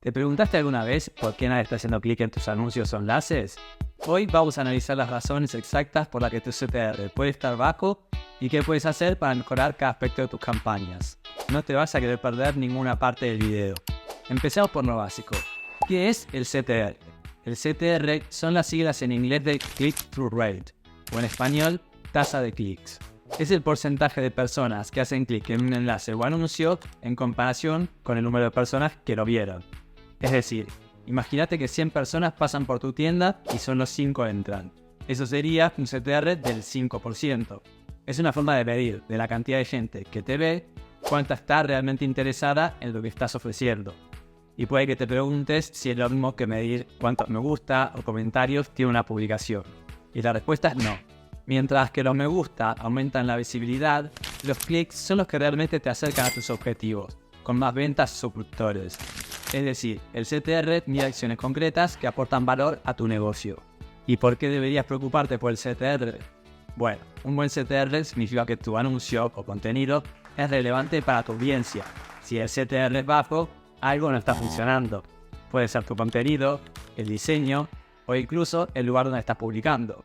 ¿Te preguntaste alguna vez por qué nadie está haciendo clic en tus anuncios o enlaces? Hoy vamos a analizar las razones exactas por las que tu CTR puede estar bajo y qué puedes hacer para mejorar cada aspecto de tus campañas. No te vas a querer perder ninguna parte del video. Empecemos por lo básico. ¿Qué es el CTR? El CTR son las siglas en inglés de Click-Through Rate, o en español, tasa de clics. Es el porcentaje de personas que hacen clic en un enlace o anuncio en comparación con el número de personas que lo vieron. Es decir, imagínate que 100 personas pasan por tu tienda y solo 5 entran. Eso sería un CTR del 5%. Es una forma de medir de la cantidad de gente que te ve cuánta está realmente interesada en lo que estás ofreciendo. Y puede que te preguntes si es lo mismo que medir cuántos me gusta o comentarios tiene una publicación. Y la respuesta es no. Mientras que los me gusta aumentan la visibilidad, los clics son los que realmente te acercan a tus objetivos, con más ventas o suscriptores. Es decir, el CTR mide acciones concretas que aportan valor a tu negocio. ¿Y por qué deberías preocuparte por el CTR? Bueno, un buen CTR significa que tu anuncio o contenido es relevante para tu audiencia. Si el CTR es bajo, algo no está funcionando. Puede ser tu contenido, el diseño o incluso el lugar donde estás publicando.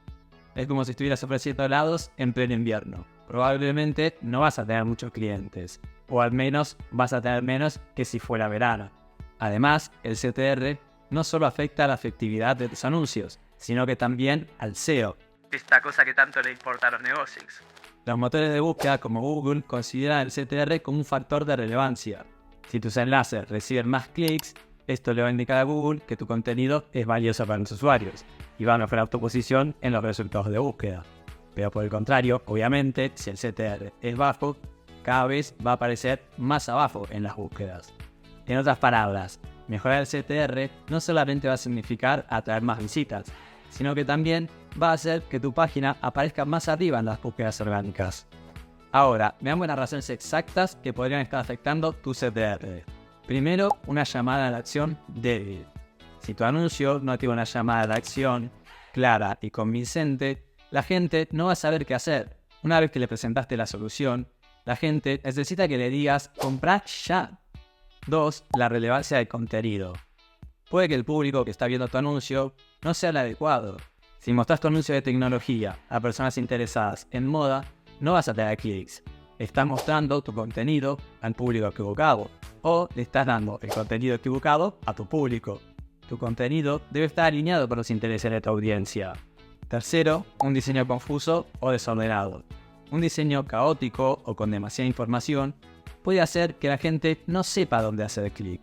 Es como si estuvieras ofreciendo helados en pleno invierno. Probablemente no vas a tener muchos clientes, o al menos vas a tener menos que si fuera verano. Además, el CTR no solo afecta a la efectividad de tus anuncios, sino que también al SEO. Esta cosa que tanto le importa a los negocios. Los motores de búsqueda como Google consideran el CTR como un factor de relevancia. Si tus enlaces reciben más clics, esto le va a indicar a Google que tu contenido es valioso para los usuarios y va a mejorar tu posición en los resultados de búsqueda. Pero por el contrario, obviamente, si el CTR es bajo, cada vez va a aparecer más abajo en las búsquedas. En otras palabras, mejorar el CTR no solamente va a significar atraer más visitas, sino que también va a hacer que tu página aparezca más arriba en las búsquedas orgánicas. Ahora, veamos las razones exactas que podrían estar afectando tu CTR. Primero, una llamada a la acción débil. Si tu anuncio no tiene una llamada a la acción clara y convincente, la gente no va a saber qué hacer. Una vez que le presentaste la solución, la gente necesita que le digas «comprá ya». 2. La relevancia del contenido. Puede que el público que está viendo tu anuncio no sea el adecuado. Si mostras tu anuncio de tecnología a personas interesadas en moda, no vas a tener clics. Estás mostrando tu contenido al público equivocado o le estás dando el contenido equivocado a tu público. Tu contenido debe estar alineado con los intereses de tu audiencia. Tercero, un diseño confuso o desordenado. Un diseño caótico o con demasiada información puede hacer que la gente no sepa dónde hacer clic.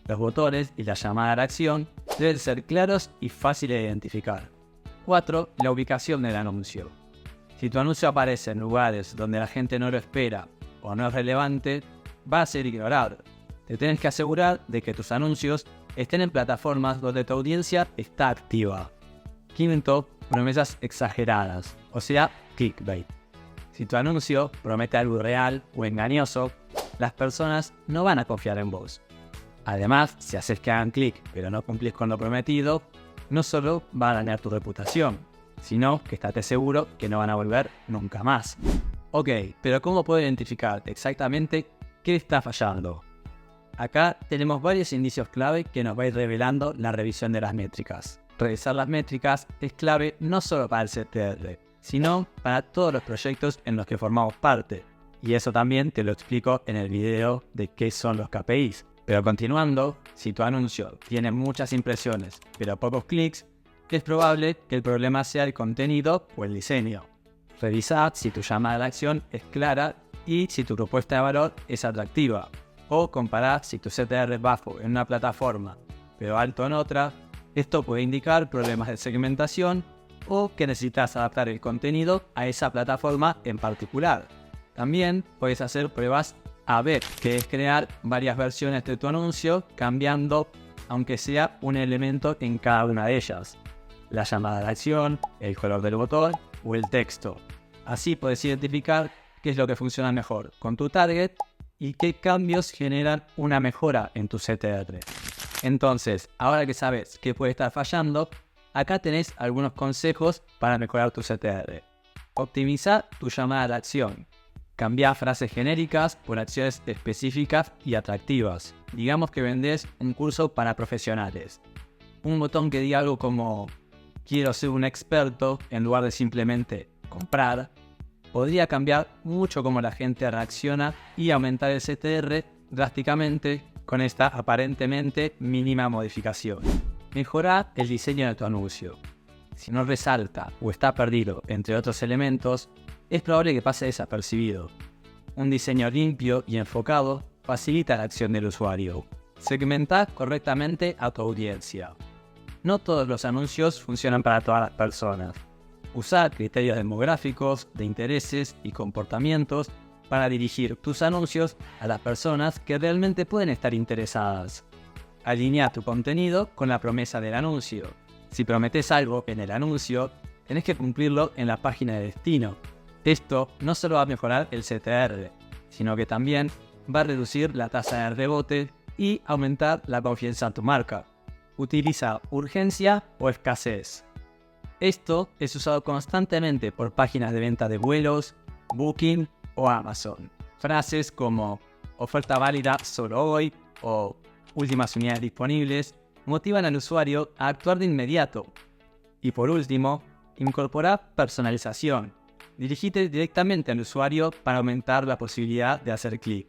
Los botones y la llamada a la acción deben ser claros y fáciles de identificar. 4. La ubicación del anuncio. Si tu anuncio aparece en lugares donde la gente no lo espera o no es relevante, va a ser ignorado. Te tienes que asegurar de que tus anuncios estén en plataformas donde tu audiencia está activa. Quinto, promesas exageradas, o sea, clickbait. Si tu anuncio promete algo real o engañoso, las personas no van a confiar en vos. Además, si haces que hagan clic pero no cumplís con lo prometido, no solo van a dañar tu reputación, sino que estate seguro que no van a volver nunca más. Ok, pero ¿cómo puedo identificar exactamente qué está fallando? Acá tenemos varios indicios clave que nos va a ir revelando la revisión de las métricas. Revisar las métricas es clave no solo para el CTR, sino para todos los proyectos en los que formamos parte. Y eso también te lo explico en el video de qué son los KPIs. Pero continuando, si tu anuncio tiene muchas impresiones pero pocos clics, es probable que el problema sea el contenido o el diseño. Revisa si tu llamada a la acción es clara y si tu propuesta de valor es atractiva. O compará si tu CTR es bajo en una plataforma pero alto en otra. Esto puede indicar problemas de segmentación o que necesitas adaptar el contenido a esa plataforma en particular. También puedes hacer pruebas A/B, que es crear varias versiones de tu anuncio cambiando aunque sea un elemento en cada una de ellas. La llamada a la acción, el color del botón o el texto. Así puedes identificar qué es lo que funciona mejor con tu target y qué cambios generan una mejora en tu CTR. Entonces, ahora que sabes qué puede estar fallando, acá tenés algunos consejos para mejorar tu CTR. Optimiza tu llamada a la acción. Cambia frases genéricas por acciones específicas y atractivas. Digamos que vendés un curso para profesionales. Un botón que diga algo como quiero ser un experto en lugar de simplemente comprar, podría cambiar mucho cómo la gente reacciona y aumentar el CTR drásticamente con esta aparentemente mínima modificación. Mejora el diseño de tu anuncio. Si no resalta o está perdido entre otros elementos, es probable que pase desapercibido. Un diseño limpio y enfocado facilita la acción del usuario. Segmenta correctamente a tu audiencia. No todos los anuncios funcionan para todas las personas. Usa criterios demográficos, de intereses y comportamientos para dirigir tus anuncios a las personas que realmente pueden estar interesadas. Alinea tu contenido con la promesa del anuncio. Si prometes algo en el anuncio, tenés que cumplirlo en la página de destino. Esto no solo va a mejorar el CTR, sino que también va a reducir la tasa de rebote y aumentar la confianza en tu marca. Utiliza urgencia o escasez. Esto es usado constantemente por páginas de venta de vuelos, Booking o Amazon. Frases como oferta válida solo hoy o últimas unidades disponibles motivan al usuario a actuar de inmediato. Y por último, incorpora personalización. Dirigite directamente al usuario para aumentar la posibilidad de hacer clic.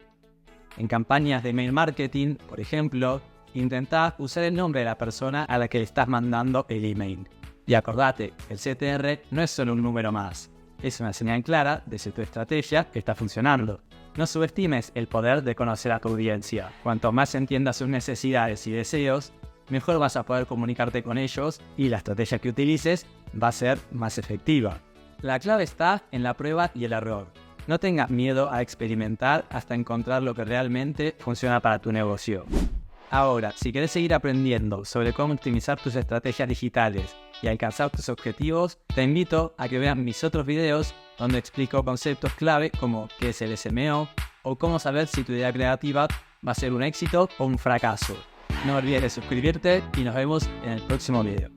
En campañas de email marketing, por ejemplo, intenta usar el nombre de la persona a la que le estás mandando el email. Y acordate, el CTR no es solo un número más, es una señal clara de si tu estrategia está funcionando. No subestimes el poder de conocer a tu audiencia. Cuanto más entiendas sus necesidades y deseos, mejor vas a poder comunicarte con ellos y la estrategia que utilices va a ser más efectiva. La clave está en la prueba y el error. No tengas miedo a experimentar hasta encontrar lo que realmente funciona para tu negocio. Ahora, si querés seguir aprendiendo sobre cómo optimizar tus estrategias digitales y alcanzar tus objetivos, te invito a que veas mis otros videos donde explico conceptos clave como qué es el SMO o cómo saber si tu idea creativa va a ser un éxito o un fracaso. No olvides de suscribirte y nos vemos en el próximo video.